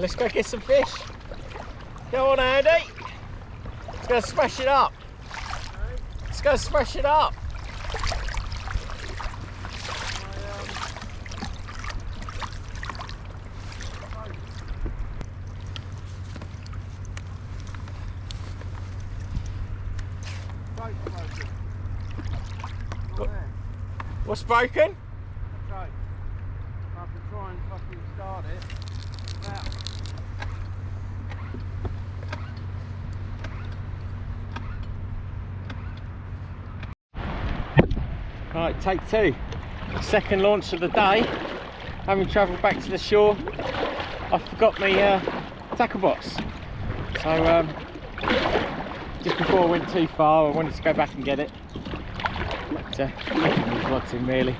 let's go get some fish. Go on, Andy. Let's go smash it up. Let's go smash it up. What's broken? That's right. I have to try and fucking start it. Right, take two. Second launch of the day. Having travelled back to the shore, I forgot my tackle box. So just before I went too far, I wanted to go back and get it. But making these rods in really.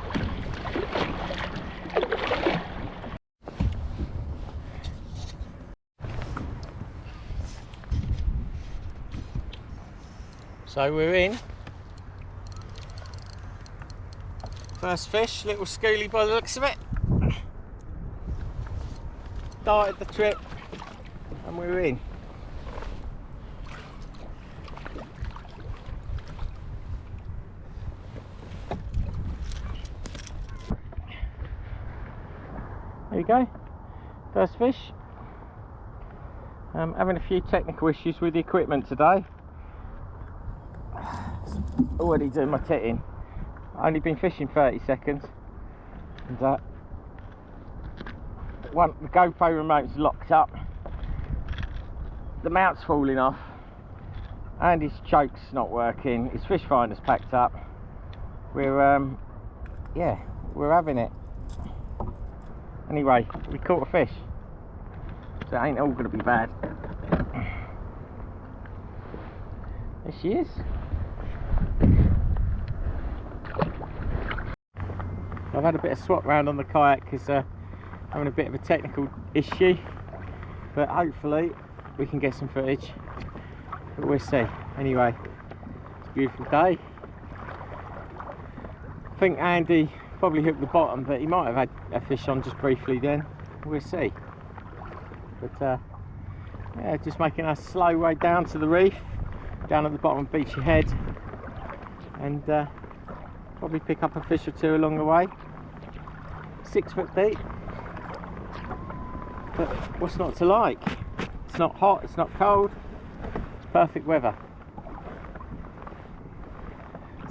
So we're in. First fish, little schoolie by the looks of it. Started the trip and we're in. There you go, first fish. Having a few technical issues with the equipment today. Already doing my titting. Only been fishing 30 seconds and the GoPro remote's locked up, the mount's falling off and his choke's not working, his fish finder's packed up. We're yeah, we're having it. Anyway, we caught a fish, so it ain't all gonna be bad. There she is. I've had a bit of swap round on the kayak because having a bit of a technical issue, but hopefully we can get some footage, but we'll see. Anyway, it's a beautiful day. I think Andy probably hooked the bottom, but he might have had a fish on just briefly then. We'll see. But yeah, just making a slow way down to the reef, down at the bottom of Beachy Head, and probably pick up a fish or two along the way. 6 foot deep, but what's not to like? It's not hot, it's not cold, it's perfect weather.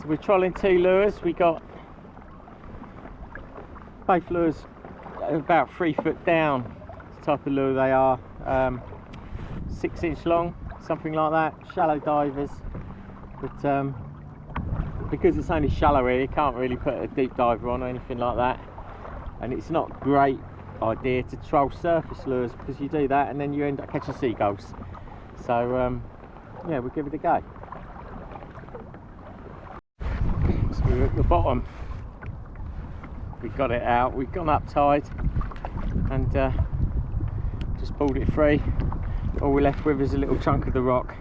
So we're trolling 2 lures. We got both lures about 3 foot down, the type of lure they are, 6 inch long, something like that, shallow divers, but because it's only shallow here, you can't really put a deep diver on or anything like that, and it's not a great idea to troll surface lures because you do that and then you end up catching seagulls. So yeah, we'll give it a go. So we're at the bottom, we got it out, we've gone up tide and just pulled it free. All we're left with is a little chunk of the rock,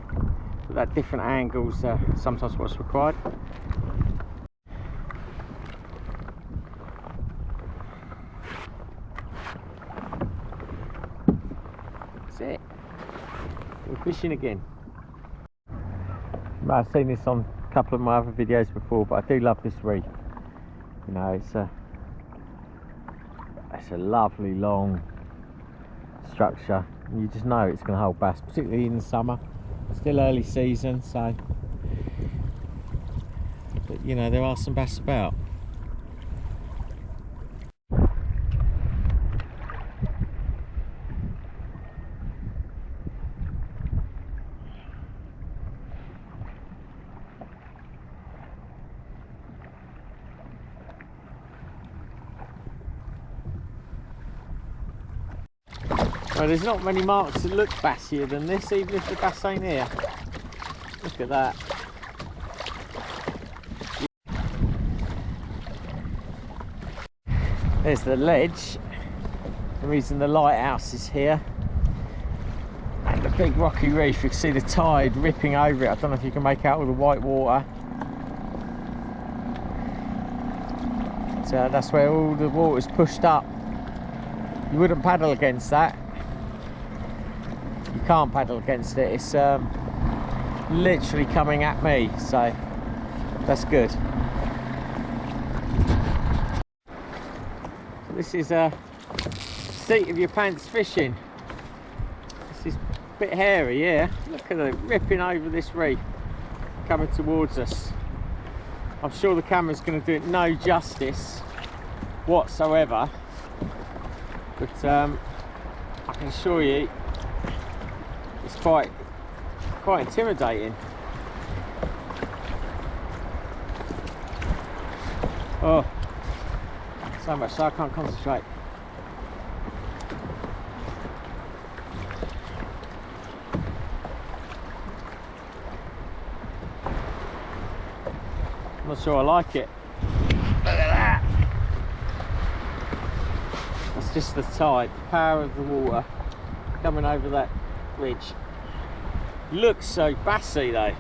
but at different angles sometimes what's required. That's it, we're fishing again. I've seen this on a couple of my other videos before, but I do love this reef. You know, it's a lovely long structure, and you just know it's going to hold bass, particularly in the summer. Still early season, so, but you know, there are some bass about. Well, there's not many marks that look bassier than this, even if the bass ain't here. Look at that. There's the ledge. The reason the lighthouse is here. And the big rocky reef, you can see the tide ripping over it. I don't know if you can make out all the white water. So that's where all the water's pushed up. You wouldn't paddle against that. can't paddle against it. It's literally coming at me, so that's good. This is seat of your pants fishing. This is a bit hairy, yeah. Look at it ripping over this reef, coming towards us. I'm sure the camera's going to do it no justice whatsoever, but I can assure you it's quite intimidating. Oh, so much so I can't concentrate. I'm not sure I like it. Look at that! That's just the tide, the power of the water coming over that ridge. Looks so bassy though.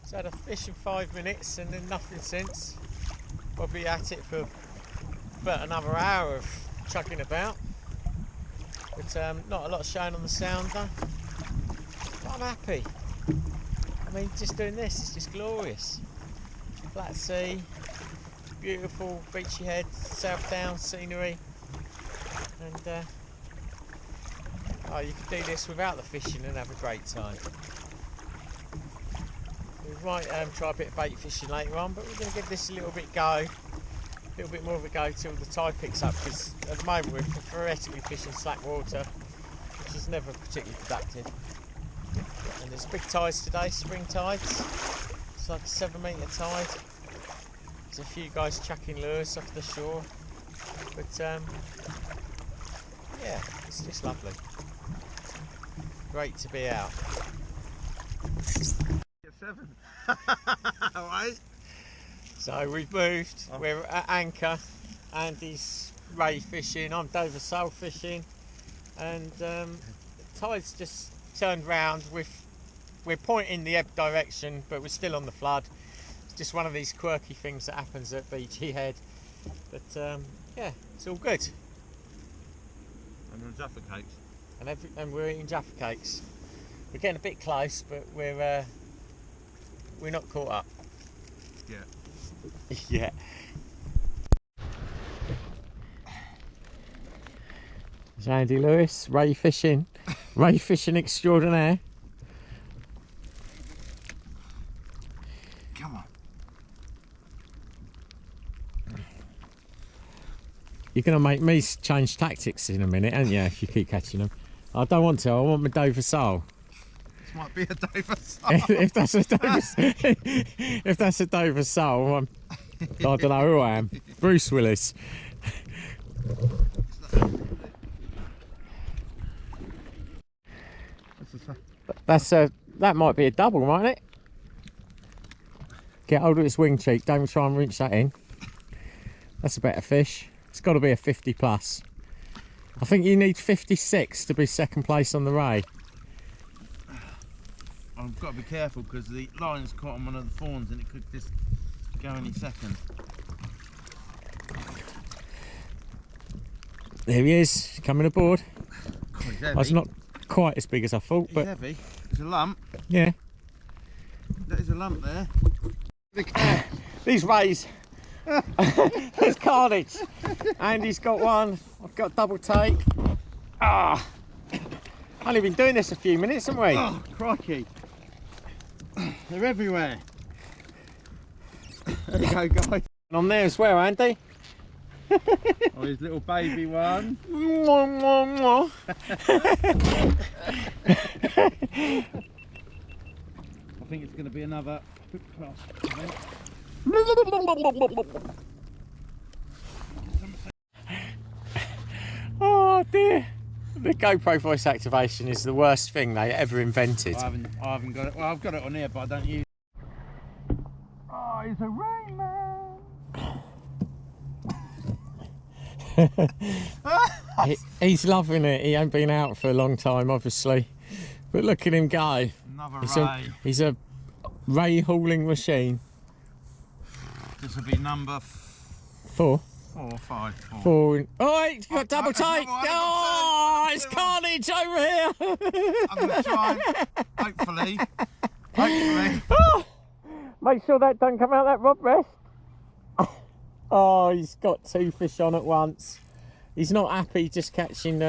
So I had a fish in 5 minutes and then nothing since. Probably at it for about another hour of chugging about. But not a lot showing on the sounder. But I'm happy. I mean, just doing this is just glorious. Flat sea, beautiful beachy head, South Downs scenery. And oh, you could do this without the fishing and have a great time. We might try a bit of bait fishing later on, but we're going to give this a little bit more of a go till the tide picks up, because at the moment we're theoretically fishing slack water, which is never particularly productive. And there's big tides today, spring tides. It's like a 7 metre tide. There's a few guys chucking lures off the shore, but yeah, it's just lovely. Great to be out. 7. Alright. So we've moved, we're at anchor, Andy's ray fishing, I'm Dover sole fishing, and the tide's just turned round. We're pointing the ebb direction, but we're still on the flood. It's just one of these quirky things that happens at Beachy Head, but yeah, it's all good. And we're Jaffa cakes. And we're eating Jaffa cakes. We're getting a bit close, but we're not caught up. Yeah. Yeah. There's Andy Lewis, ray fishing extraordinaire. Come on. You're going to make me change tactics in a minute, aren't you, if you keep catching them? I don't want to, I want my Dover sole. This might be a Dover sole. if that's a Dover sole, I don't know who I am. Bruce Willis. That might be a double, mightn't it? Get hold of its wing cheek, don't try and reach that in. That's a better fish. It's got to be a 50 plus. I think you need 56 to be second place on the ray. I've got to be careful because the line's caught on one of the thorns and it could just go any second. There he is, coming aboard. God, he's heavy. That's not quite as big as I thought, He's but heavy. There's a lump. Yeah. There is a lump there. These rays. There's carnage. Andy's got one. I've got double take. Ah. Only been doing this a few minutes, haven't we? Oh, crikey. They're everywhere. There you go, guys. And on there as well, Andy. Oh, his little baby one. Mwah, mwah, I think it's going to be another hook class. Oh dear. The GoPro voice activation is the worst thing they ever invented. I haven't got it. Well, I've got it on here, but I don't use it. Oh, he's a rain man. He's loving it. He ain't been out for a long time, obviously. But look at him go. Another ray. He's a ray hauling machine. This will be number 4. 4, 5, 4. 4. Oh, he's got double take. Oh, it's carnage over here. I'm going to try, hopefully. Oh, make sure that don't come out that rod rest. Oh, he's got 2 fish on at once. He's not happy just catching,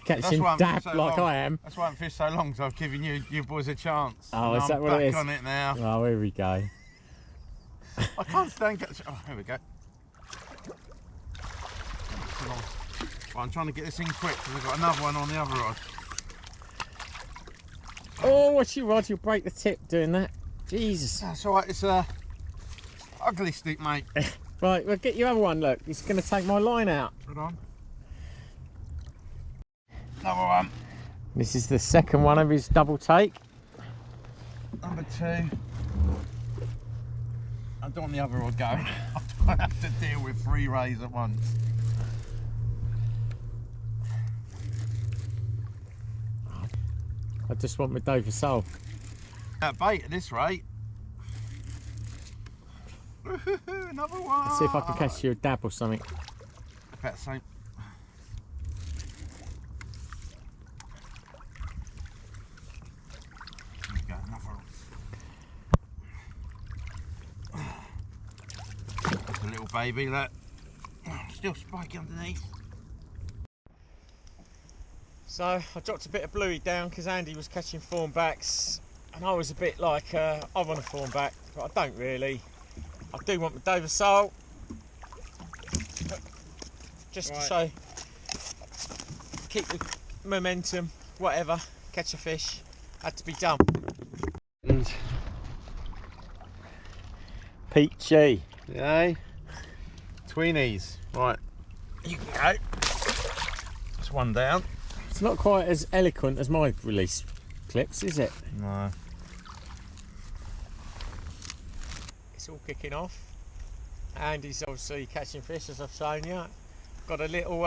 catching dab so like I am. That's why I haven't fished so long, because I've given you boys a chance. Oh, is that what it is? I'm back on it now. Oh, here we go. I can't stand catching. Oh, here we go. Well, I'm trying to get this in quick because I've got another one on the other rod. Oh, watch your rod, you'll break the tip doing that. Jesus. That's alright, it's a ugly stick, mate. Right, well, get your other one, look. It's going to take my line out. Hold on. Another one. This is the second one of his double take. Number 2. I don't want the other rod going. I have to deal with 3 rays at once. I just want my Dover sole. That bait at this rate. Another one. Let's see if I can catch you a dab or something. About the same. There we go, another one. That's a little baby, look. Still spiky underneath. So I dropped a bit of bluey down because Andy was catching thornbacks, and I was a bit like, I want a thornback, but I don't really. I do want my Dover sole, just to show, keep the momentum, whatever, catch a fish, had to be done. And peachy. Yay. Tweenies. Right, you can go. That's one down. It's not quite as eloquent as my release clips, is it? No. It's all kicking off. Andy's obviously catching fish, as I've shown you. Got a little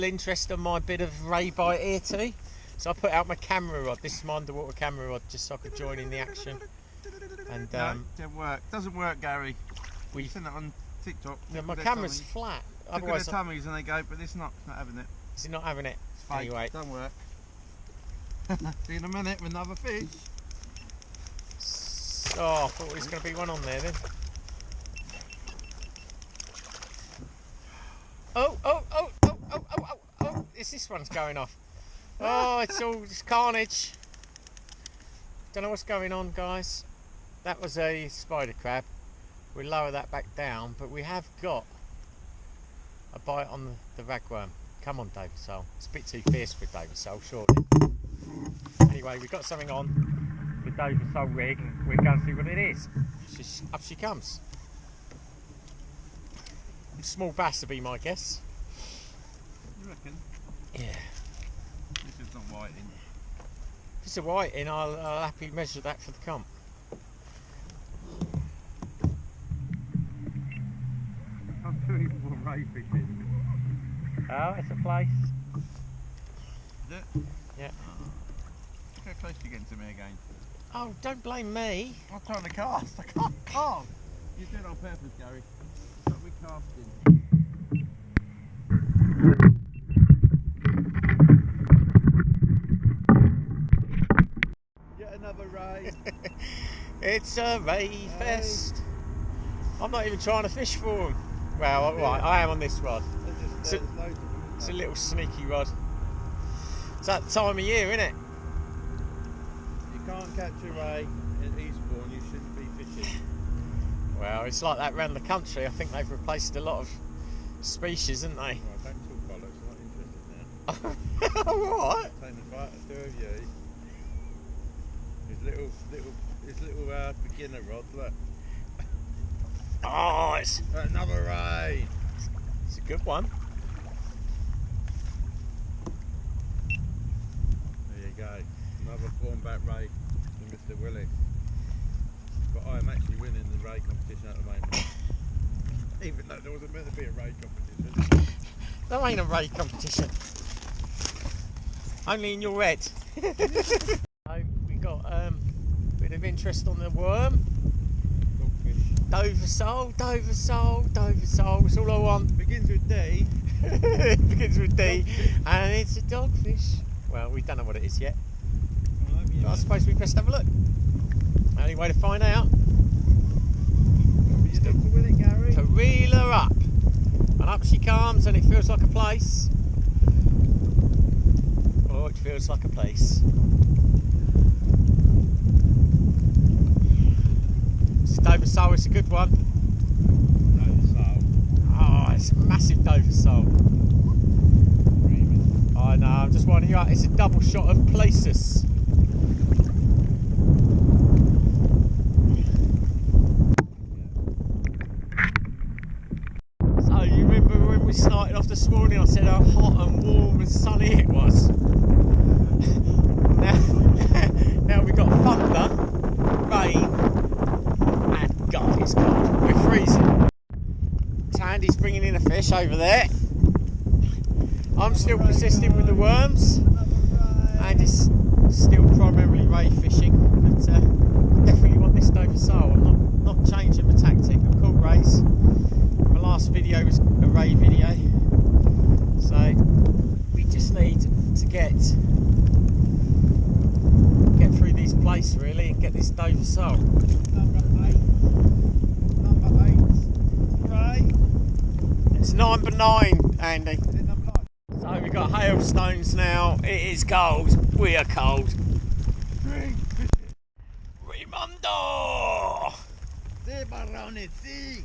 interest on my bit of ray bite here too. So I put out my camera rod. This is my underwater camera rod, just so I could join in the action. And no, didn't work. Doesn't work, Gary. We've seen that on TikTok. No, my camera's flat. Look at their tummies and they go, but it's not having it. Is it not having it? It's fake. Anyway, Don't work. See you in a minute with another fish. Oh, I thought there was going to be one on there then. Oh, this one's going off. Oh, it's carnage. Don't know what's going on, guys. That was a spider crab. We'll lower that back down, but we have got a bite on the ragworm. Come on, David Sole. It's a bit too fierce for David Sole, surely. Anyway, we've got something on the Dover Sole rig. We're going to see what it is. Up she comes. Small bass to be my guess. You reckon? Yeah. This is not whiting. If it's a whiting, I'll happily measure that for the comp. I'm doing more ray fishing. Oh, it's a plaice. Is it? Yeah. How close you getting to me again? Oh, don't blame me. I'm trying to cast. I can't cast. You did it on purpose, Gary. Stop with casting. Get another ray. It's a ray fest. I'm not even trying to fish for them. Well, right, I am on this rod. It's a little sneaky rod. It's that time of year, isn't it? You can't catch a ray in Eastbourne, you shouldn't be fishing. Well, it's like that around the country. I think they've replaced a lot of species, haven't they? Well, don't talk bollocks, I'm not interested now. What? Same as right, the two of you. His little beginner rod, look. Oh, it's Another ray. a good one. There you go. Another thornback ray from Mr. Willis. raid competition at the moment. Even though there wasn't meant to be a raid competition. There ain't a raid competition. Only in your head. So we got a bit of interest on the worm. Dogfish. Dover sole, Dover sole, Dover sole. It's all I want. Begins with D. It begins with D, and it's a dogfish. Well, we don't know what it is yet. But I suppose we best have a look. Only way to find out is to reel her up. And up she comes, and it feels like a plaice. Oh, it feels like a plaice. It's a Dover sole, it's a good one. Dover sole. Oh, it's a massive Dover sole. I know, I'm just winding you up. It's a double shot of plaices. So you remember when we started off this morning, I said how hot and warm and sunny it was. now we've got thunder, rain, and God, it's cold. We're freezing. Tandy's bringing in a fish over there. I'm still persisting with the worms, and it's still primarily ray fishing, but I definitely want this Dover sole. I'm not changing my tactic. I've caught rays. My last video was a ray video, so we just need to get through these plaice really and get this Dover sole. Number 8. Ray. It's number 9, Andy. Is it number 9? So we've got hailstones now. It is cold. We are cold. Raimondo! Se barone, si!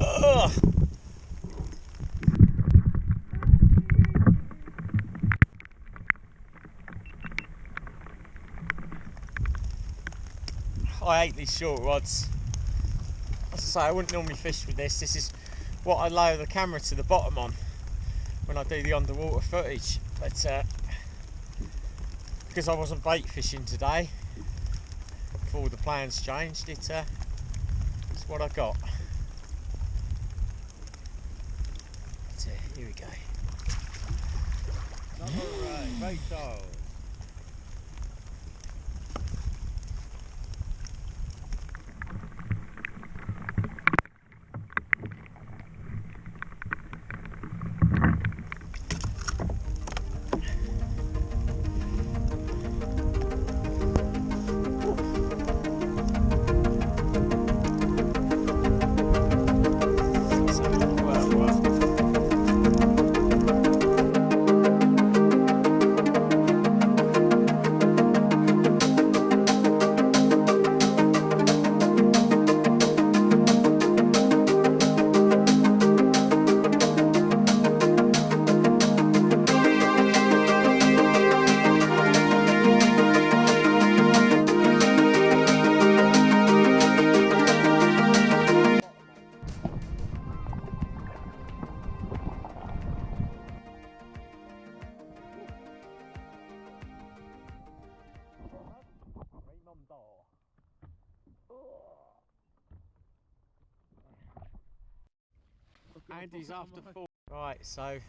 Ugh. I hate these short rods. As I say, I wouldn't normally fish with this. This is what I lower the camera to the bottom on when I do the underwater footage. But because I wasn't bait fishing today, before the plans changed, it's what I got. But, here we go. Number 8. Ray sole. Andy's after 4. Right, so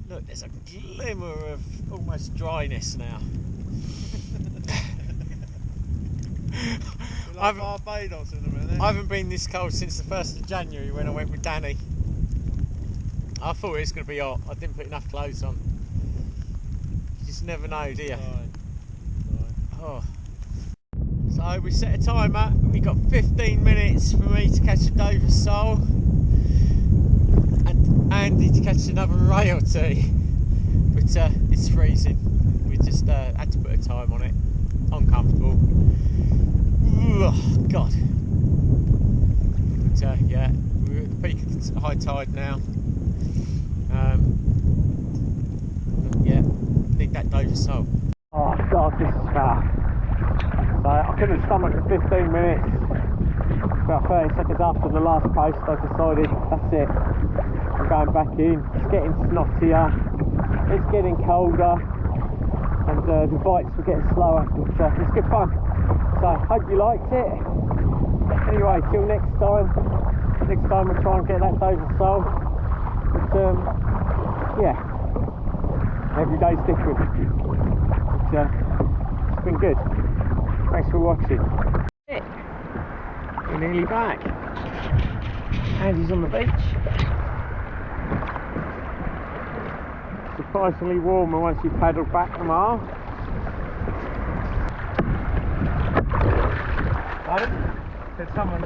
look, there's a glimmer of almost dryness now. Like Barbados in a minute. I haven't been this cold since the 1st of January when I went with Danny. I thought it was going to be hot. I didn't put enough clothes on. You just never know, do you? Oh. So we set a timer. We got 15 minutes for me to catch a Dover sole and Andy to catch another ray or two. But it's freezing. We just had to put a time on it. Uncomfortable. Oh, God. But yeah, we're at the peak of the high tide now. Yeah, need that Dover sole. Oh God, this is far. So I couldn't stomach the 15 minutes. About 30 seconds after the last post, I decided that's it. I'm going back in. It's getting snottier. It's getting colder. and the bites were getting slower, but it's good fun. So hope you liked it. Anyway, till next time we'll try and get that Dover sole. But yeah, every day's different. But, it's been good. Thanks for watching. We're nearly back. Andy's on the beach. Surprisingly warmer once you paddle back a mile. Pardon? There's someone